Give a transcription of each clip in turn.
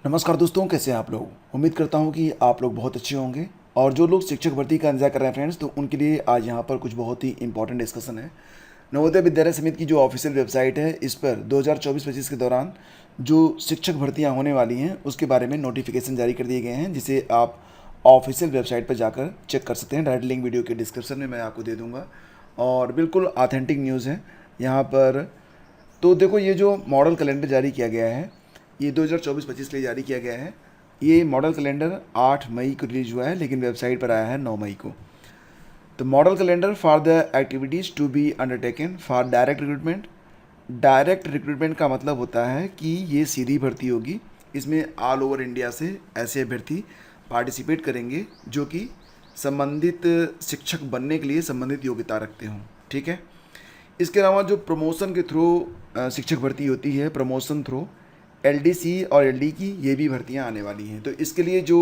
नमस्कार दोस्तों, कैसे हैं आप लोग। उम्मीद करता हूं कि आप लोग बहुत अच्छे होंगे। और जो लोग शिक्षक भर्ती का इंतजार कर रहे हैं फ्रेंड्स, तो उनके लिए आज यहां पर कुछ बहुत ही इंपॉर्टेंट डिस्कशन है। नवोदय विद्यालय समिति की जो ऑफिशियल वेबसाइट है, इस पर 2024-25 के दौरान जो शिक्षक भर्तियां होने वाली हैं उसके बारे में नोटिफिकेशन जारी कर दिए गए हैं, जिसे आप ऑफिशियल वेबसाइट पर जाकर चेक कर सकते हैं। डायरेक्ट लिंक वीडियो के डिस्क्रिप्शन में मैं आपको दे दूँगा और बिल्कुल ऑथेंटिक न्यूज़ है यहाँ पर। तो देखो, ये जो मॉडल कैलेंडर जारी किया गया है, ये 2024-25 के लिए जारी किया गया है। ये मॉडल कैलेंडर 8 मई को रिलीज हुआ है, लेकिन वेबसाइट पर आया है 9 मई को। तो model calendar for the activities to be undertaken for direct recruitment. Direct recruitment का मतलब होता है कि ये सीधी भर्ती होगी। इसमें ऑल ओवर इंडिया से ऐसे अभ्यर्थी पार्टिसिपेट करेंगे जो कि संबंधित शिक्षक बनने के लिए संबंधित योग्यता रखते हों। ठीक है। इसके अलावा जो प्रमोशन के थ्रू शिक्षक भर्ती होती है, प्रमोशन थ्रू एलडीसी और एलडी की ये भी भर्तियां आने वाली हैं। तो इसके लिए जो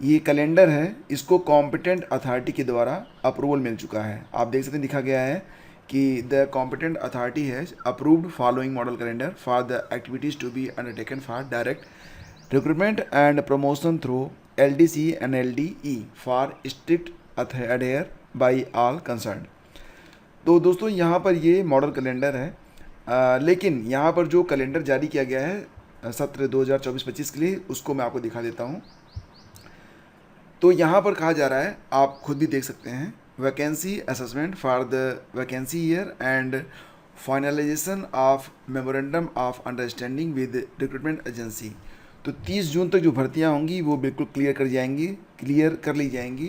ये कैलेंडर है, इसको कॉम्पिटेंट अथॉरिटी के द्वारा अप्रूवल मिल चुका है। आप देख सकते हैं, लिखा गया है कि the competent authority has approved following model calendar for the activities to be undertaken for direct recruitment and promotion through LDC and LDE for strict adhere by all concern. तो दोस्तों, यहाँ पर ये मॉडल कैलेंडर है, लेकिन यहाँ पर जो कैलेंडर जारी किया गया है सत्र 2024-25 के लिए, उसको मैं आपको दिखा देता हूँ। तो यहाँ पर कहा जा रहा है, आप खुद भी देख सकते हैं, vacancy assessment for the vacancy year and finalisation of memorandum of understanding with recruitment agency. तो 30 जून तक जो भर्तियाँ होंगी वो बिल्कुल क्लियर कर ली जाएंगी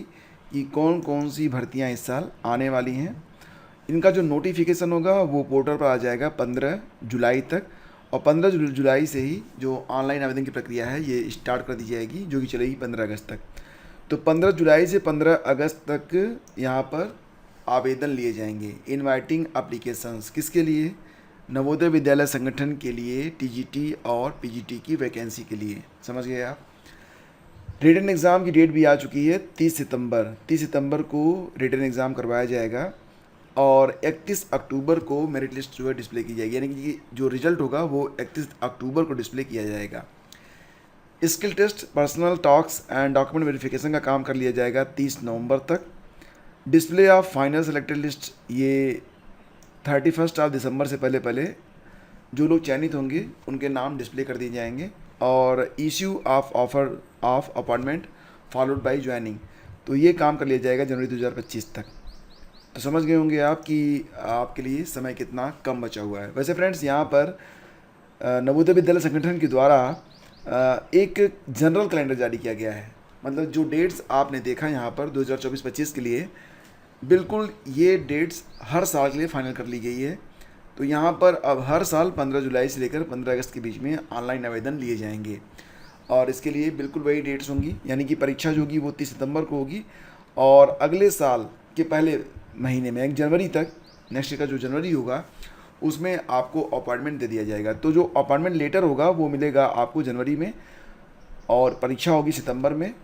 कि कौन कौन सी भर्तियाँ इस साल आने वाली हैं। इनका जो नोटिफिकेशन होगा वो पोर्टल पर आ जाएगा 15 जुलाई तक, और 15 जुलाई से ही जो ऑनलाइन आवेदन की प्रक्रिया है ये स्टार्ट कर दी जाएगी, जो कि चलेगी 15 अगस्त तक। तो 15 जुलाई से 15 अगस्त तक यहाँ पर आवेदन लिए जाएंगे। इनवाइटिंग एप्लीकेशंस किसके लिए? नवोदय विद्यालय संगठन के लिए, टीजीटी और पीजीटी की वैकेंसी के लिए। समझ गए आप। रिटन एग्ज़ाम की डेट भी आ चुकी है, 30 सितंबर को रिटन एग्ज़ाम करवाया जाएगा और 31 अक्टूबर को मेरिट लिस्ट जो है डिस्प्ले की जाएगी, यानी कि जो रिजल्ट होगा वो 31 अक्टूबर को डिस्प्ले किया जाएगा। Skill test, personal talks and document verification का काम कर लिया जाएगा 30 नवंबर तक। Display of final selected list ये 31 ऑफ दिसंबर से पहले जो लोग चयनित होंगे उनके नाम डिस्प्ले कर दिए जाएंगे। और issue of offer of appointment followed by joining, तो ये काम कर लिया जाएगा जनवरी 2025 तक। तो समझ गए होंगे आप कि आपके लिए समय कितना कम बचा हुआ है। वैसे फ्रेंड्स, यहाँ पर नवोदय विद्यालय संगठन के द्वारा एक जनरल कैलेंडर जारी किया गया है। मतलब जो डेट्स आपने देखा यहाँ पर 2024-25 के लिए, बिल्कुल ये डेट्स हर साल के लिए फाइनल कर ली गई है। तो यहाँ पर अब हर साल 15 जुलाई से लेकर 15 अगस्त के बीच में ऑनलाइन आवेदन लिए जाएंगे, और इसके लिए बिल्कुल वही डेट्स होंगी, यानी कि परीक्षा जो होगी वो 30 सितंबर को होगी, और अगले साल के पहले महीने में 1 जनवरी तक, नेक्स्ट का जो जनवरी होगा उसमें आपको अपॉइंटमेंट दे दिया जाएगा। तो जो अपॉइंटमेंट लेटर होगा वो मिलेगा आपको जनवरी में, और परीक्षा होगी सितंबर में,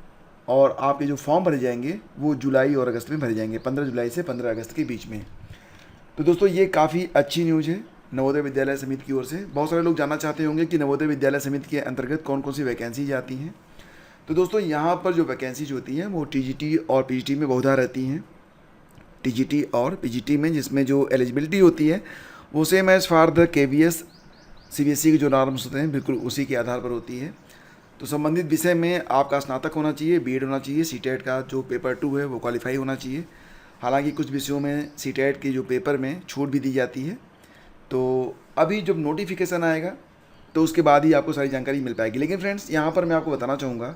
और आपके जो फॉर्म भरे जाएंगे वो जुलाई और अगस्त में भरे जाएंगे, 15 जुलाई से 15 अगस्त के बीच में। तो दोस्तों, ये काफ़ी अच्छी न्यूज़ है नवोदय विद्यालय समिति की ओर से। बहुत सारे लोग जानना चाहते होंगे कि नवोदय विद्यालय समिति के अंतर्गत कौन कौन सी वैकेंसीज आती हैं। तो दोस्तों, यहाँ पर जो वैकेंसीज होती हैं वो टीजीटी और पीजीटी में बहुधा रहती हैं। टीजीटी और पीजीटी में जिसमें जो एलिजिबिलिटी होती है वो same as for the KVS CBSE के जो नॉर्म्स होते हैं, बिल्कुल उसी के आधार पर होती है। तो संबंधित विषय में आपका स्नातक होना चाहिए, बीएड होना चाहिए, सीटेट का जो पेपर 2 है वो क्वालिफाई होना चाहिए। हालांकि कुछ विषयों में सीटेट के जो पेपर में छूट भी दी जाती है। तो अभी जब नोटिफिकेशन आएगा तो उसके बाद ही आपको सारी जानकारी मिल पाएगी। लेकिन फ्रेंड्स, यहाँ पर मैं आपको बताना चाहूँगा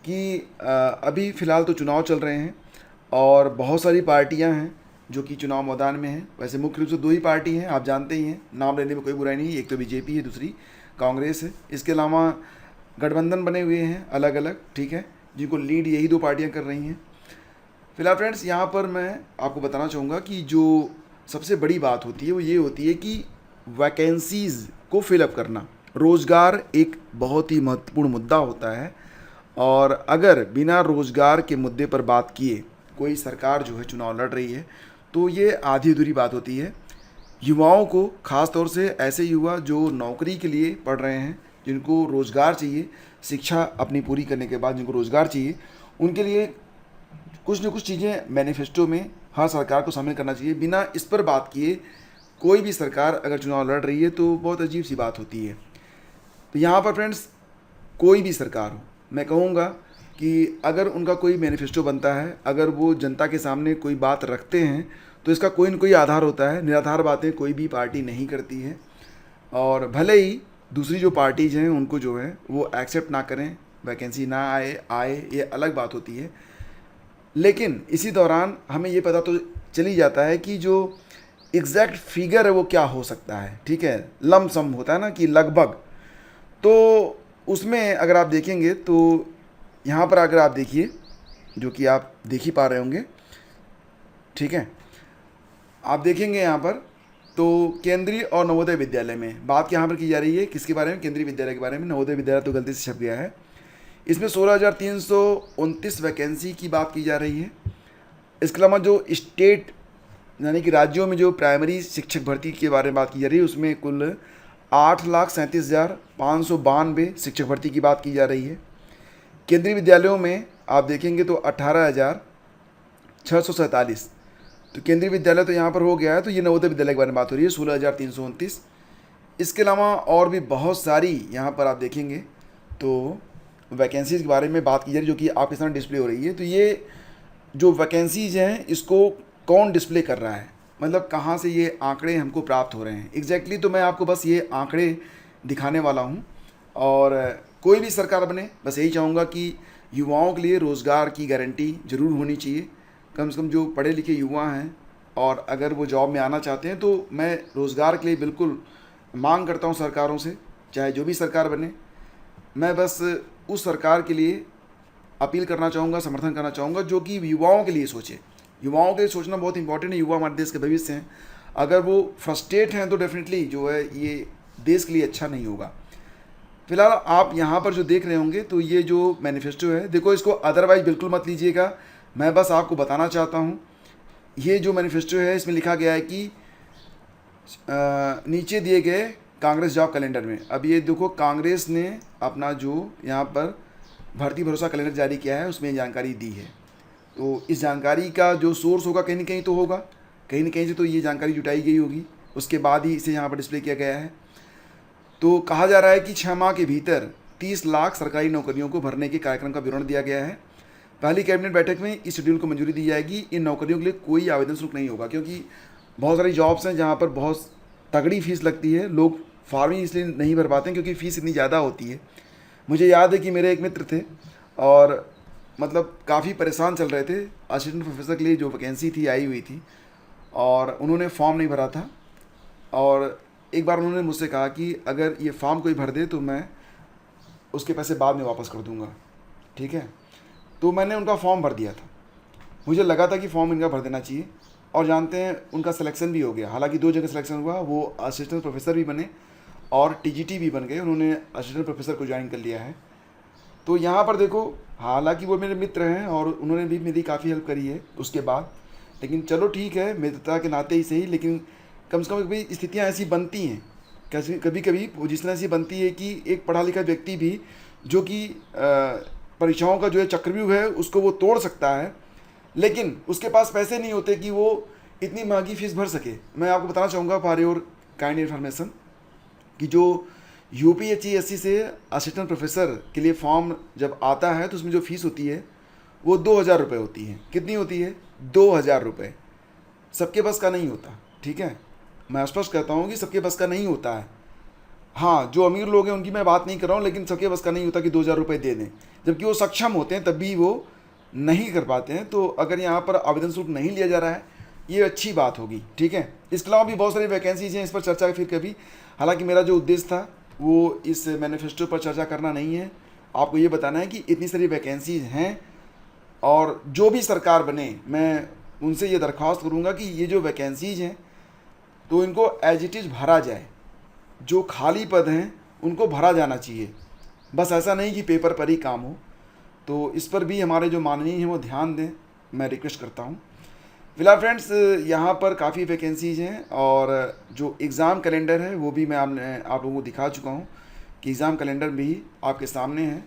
कि अभी फ़िलहाल तो चुनाव चल रहे हैं और बहुत सारी पार्टियां हैं जो कि चुनाव मैदान में हैं। वैसे मुख्य रूप से 2 ही पार्टी हैं, आप जानते ही हैं, नाम लेने में कोई बुराई नहीं। एक तो बीजेपी है, दूसरी कांग्रेस है। इसके अलावा गठबंधन बने हुए हैं अलग अलग, ठीक है, जिनको लीड यही 2 पार्टियां कर रही हैं। फिलहाल फ्रेंड्स, यहाँ पर मैं आपको बताना चाहूँगा कि जो सबसे बड़ी बात होती है वो ये होती है कि वैकेंसीज़ को फिलअप करना। रोज़गार एक बहुत ही महत्वपूर्ण मुद्दा होता है, और अगर बिना रोज़गार के मुद्दे पर बात किए कोई सरकार जो है चुनाव लड़ रही है तो ये आधी अधूरी बात होती है। युवाओं को, ख़ास तौर से ऐसे युवा जो नौकरी के लिए पढ़ रहे हैं, जिनको रोज़गार चाहिए, शिक्षा अपनी पूरी करने के बाद जिनको रोज़गार चाहिए, उनके लिए कुछ न कुछ चीज़ें मैनिफेस्टो में हर सरकार को शामिल करना चाहिए। बिना इस पर बात किए कोई भी सरकार अगर चुनाव लड़ रही है तो बहुत अजीब सी बात होती है। तो यहाँ पर फ्रेंड्स, कोई भी सरकार हो, मैं कहूँगा कि अगर उनका कोई मैनिफेस्टो बनता है, अगर वो जनता के सामने कोई बात रखते हैं, तो इसका कोई न कोई आधार होता है। निराधार बातें कोई भी पार्टी नहीं करती है। और भले ही दूसरी जो पार्टीज हैं उनको जो है वो एक्सेप्ट ना करें, वैकेंसी ना आए ये अलग बात होती है। लेकिन इसी दौरान हमें ये पता तो चल ही जाता है कि जो एग्जैक्ट फिगर है वो क्या हो सकता है। ठीक है, लमसम होता है ना कि लगभग। तो उसमें अगर आप देखेंगे तो यहाँ पर अगर आप देखिए, जो कि आप देख ही पा रहे होंगे, ठीक है, आप देखेंगे यहाँ पर तो केंद्रीय और नवोदय विद्यालय में बात यहाँ पर की जा रही है। किसके बारे में? केंद्रीय विद्यालय के बारे में। नवोदय विद्यालय तो गलती से छप गया है। इसमें 16,329 वैकेंसी की बात की जा रही है। इसके अलावा जो स्टेट यानी कि राज्यों में जो प्राइमरी शिक्षक भर्ती के बारे में बात की जा रही है, उसमें कुल 8,37,592 शिक्षक भर्ती की बात की जा रही है। केंद्रीय विद्यालयों में आप देखेंगे तो 18,647। तो केंद्रीय विद्यालय तो यहाँ पर हो गया है। तो ये नवोदय विद्यालय के बारे में बात हो रही है, 16,329। इसके अलावा और भी बहुत सारी यहाँ पर आप देखेंगे तो वैकेंसीज़ के बारे में बात की जा रही है, जो कि आपके सामने डिस्प्ले हो रही है। तो ये जो वैकेंसीज हैं इसको कौन डिस्प्ले कर रहा है, मतलब कहाँ से ये आंकड़े हमको प्राप्त हो रहे हैं एग्जैक्टली। तो मैं आपको बस ये आंकड़े दिखाने वाला हूँ। और कोई भी सरकार बने, बस यही चाहूँगा कि युवाओं के लिए रोज़गार की गारंटी ज़रूर होनी चाहिए। कम से कम जो पढ़े लिखे युवा हैं और अगर वो जॉब में आना चाहते हैं, तो मैं रोज़गार के लिए बिल्कुल मांग करता हूँ सरकारों से, चाहे जो भी सरकार बने। मैं बस उस सरकार के लिए अपील करना चाहूँगा, समर्थन करना चाहूँगा जो कि युवाओं के लिए सोचे। युवाओं के लिए सोचना बहुत इंपॉर्टेंट है। युवा हमारे देश के भविष्य हैं। अगर वो फ्रस्ट्रेट हैं तो डेफिनेटली जो है ये देश के लिए अच्छा नहीं होगा। फिलहाल आप यहाँ पर जो देख रहे होंगे तो ये जो मैनिफेस्टो है, देखो इसको अदरवाइज बिल्कुल मत लीजिएगा। मैं बस आपको बताना चाहता हूँ, ये जो मैनिफेस्टो है इसमें लिखा गया है कि नीचे दिए गए कांग्रेस जॉब कैलेंडर में। अब ये देखो, कांग्रेस ने अपना जो यहाँ पर भर्ती भरोसा कैलेंडर जारी किया है उसमें जानकारी दी है। तो इस जानकारी का जो सोर्स होगा कहीं ना कहीं तो होगा, कहीं ना कहीं से तो ये जानकारी जुटाई गई होगी, उसके बाद ही इसे यहाँ पर डिस्प्ले किया गया है। तो कहा जा रहा है कि 6 माह के भीतर 30 लाख सरकारी नौकरियों को भरने के कार्यक्रम का विवरण दिया गया है। पहली कैबिनेट बैठक में इस शेड्यूल को मंजूरी दी जाएगी। इन नौकरियों के लिए कोई आवेदन शुल्क नहीं होगा, क्योंकि बहुत सारी जॉब्स हैं जहाँ पर बहुत तगड़ी फीस लगती है। लोग फॉर्म ही इसलिए नहीं भर पाते हैं क्योंकि फ़ीस इतनी ज़्यादा होती है। मुझे याद है कि मेरे एक मित्र थे और मतलब काफ़ी परेशान चल रहे थे। असिस्टेंट प्रोफेसर के लिए जो वैकेंसी थी आई हुई थी और उन्होंने फॉर्म नहीं भरा था। और एक बार उन्होंने मुझसे कहा कि अगर ये फॉर्म कोई भर दे तो मैं उसके पैसे बाद में वापस कर दूंगा। ठीक है, तो मैंने उनका फॉर्म भर दिया था। मुझे लगा था कि फॉर्म इनका भर देना चाहिए, और जानते हैं उनका सिलेक्शन भी हो गया। हालांकि 2 जगह सिलेक्शन हुआ, वो असिस्टेंट प्रोफेसर भी बने और टीजीटी भी बन गए। उन्होंने असिस्टेंट प्रोफेसर को ज्वाइन कर लिया है। तो यहाँ पर देखो, हालांकि वो मेरे मित्र हैं और उन्होंने भी मेरी काफ़ी हेल्प करी है उसके बाद, लेकिन चलो ठीक है, मित्रता के नाते ही सही। लेकिन कम से कम कभी स्थितियाँ ऐसी बनती हैं, कभी कभी पोजीशन ऐसी बनती है कि एक पढ़ा लिखा व्यक्ति भी जो कि परीक्षाओं का जो है चक्रव्यूह है उसको वो तोड़ सकता है, लेकिन उसके पास पैसे नहीं होते कि वो इतनी महंगी फीस भर सके। मैं आपको बताना चाहूँगा फॉर योर काइंड इन्फॉर्मेशन कि जो यूपीएससी से असिस्टेंट प्रोफेसर के लिए फॉर्म जब आता है तो उसमें जो फ़ीस होती है वो 2,000 रुपये होती है। कितनी होती है? 2,000 रुपये। सबके बस का नहीं होता, ठीक है, मैं स्पष्ट कहता हूँ कि सबके बस का नहीं होता है। हाँ, जो अमीर लोग हैं उनकी मैं बात नहीं कर रहा हूँ, लेकिन सबके बस का नहीं होता कि 2,000 रुपये दे दें, जबकि वो सक्षम होते हैं तब भी वो नहीं कर पाते हैं। तो अगर यहाँ पर आवेदन शुल्क नहीं लिया जा रहा है, ये अच्छी बात होगी, ठीक है। इसके अलावा भी बहुत सारी वैकेंसीज हैं, इस पर चर्चा फिर कभी। हालांकि मेरा जो उद्देश्य था वो इस मैनिफेस्टो पर चर्चा करना नहीं है, आपको ये बताना है कि इतनी सारी वैकेंसीज हैं, और जो भी सरकार बने मैं उनसे ये दरख्वास्त करूँगा कि ये जो वैकेंसीज हैं तो इनको एज इट इज़ भरा जाए। जो खाली पद हैं उनको भरा जाना चाहिए, बस ऐसा नहीं कि पेपर पर ही काम हो। तो इस पर भी हमारे जो माननीय हैं वो ध्यान दें, मैं रिक्वेस्ट करता हूँ। फिलहाल फ्रेंड्स, यहाँ पर काफ़ी वैकेंसीज हैं और जो एग्ज़ाम कैलेंडर है वो भी मैं आप लोगों को दिखा चुका हूँ कि एग्ज़ाम कैलेंडर भी आपके सामने है।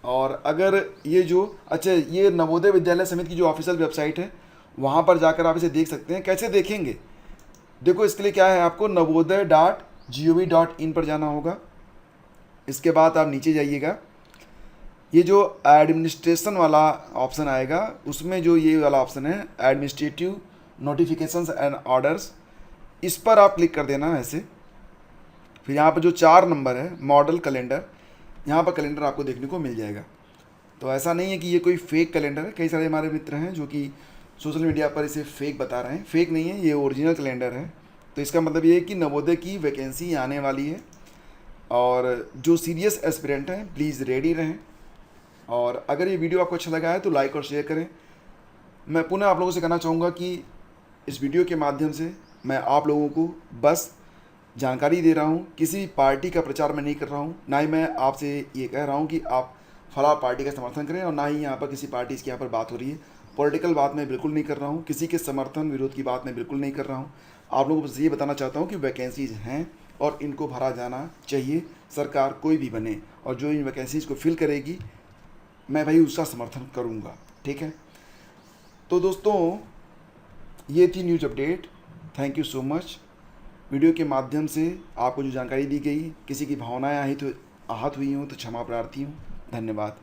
और अगर ये जो ये नवोदय विद्यालय समिति की जो ऑफिशियल वेबसाइट है वहाँ पर जाकर आप इसे देख सकते हैं। कैसे देखेंगे? देखो, इसके लिए क्या है, आपको navodaya.gov.in पर जाना होगा। इसके बाद आप नीचे जाइएगा, ये जो एडमिनिस्ट्रेशन वाला ऑप्शन आएगा उसमें जो ये वाला ऑप्शन है एडमिनिस्ट्रेटिव नोटिफिकेशंस एंड ऑर्डर्स, इस पर आप क्लिक कर देना ऐसे। फिर यहाँ पर जो 4 नंबर है मॉडल कैलेंडर, यहाँ पर कैलेंडर आपको देखने को मिल जाएगा। तो ऐसा नहीं है कि ये कोई फेक कैलेंडर है। कई सारे हमारे मित्र हैं जो कि सोशल मीडिया पर इसे फेक बता रहे हैं। फेक नहीं है, ये ओरिजिनल कैलेंडर है। तो इसका मतलब ये है कि नवोदय की वैकेंसी आने वाली है और जो सीरियस एस्पिरेंट हैं प्लीज़ रेडी रहें। और अगर ये वीडियो आपको अच्छा लगा है तो लाइक और शेयर करें। मैं पुनः आप लोगों से कहना चाहूँगा कि इस वीडियो के माध्यम से मैं आप लोगों को बस जानकारी दे रहा हूँ, किसी भी पार्टी का प्रचार मैं नहीं कर रहा हूँ, ना ही मैं आपसे ये कह रहा हूँ कि आप फला पार्टी का समर्थन करें, और ना ही यहाँ पर किसी पार्टी की यहाँ पर बात हो रही है। पॉलिटिकल बात मैं बिल्कुल नहीं कर रहा हूँ, किसी के समर्थन विरोध की बात मैं बिल्कुल नहीं कर रहा हूँ। आप लोगों को बस ये बताना चाहता हूँ कि वैकेंसीज़ हैं और इनको भरा जाना चाहिए, सरकार कोई भी बने, और जो इन वैकेंसीज़ को फिल करेगी मैं भाई उसका समर्थन करूँगा। ठीक है, तो दोस्तों ये थी news update. Thank you so much. Video के माध्यम से आपको जो जानकारी दी गई, किसी की भावनाएं आहत हुई हों तो क्षमा प्रार्थी हूँ। धन्यवाद।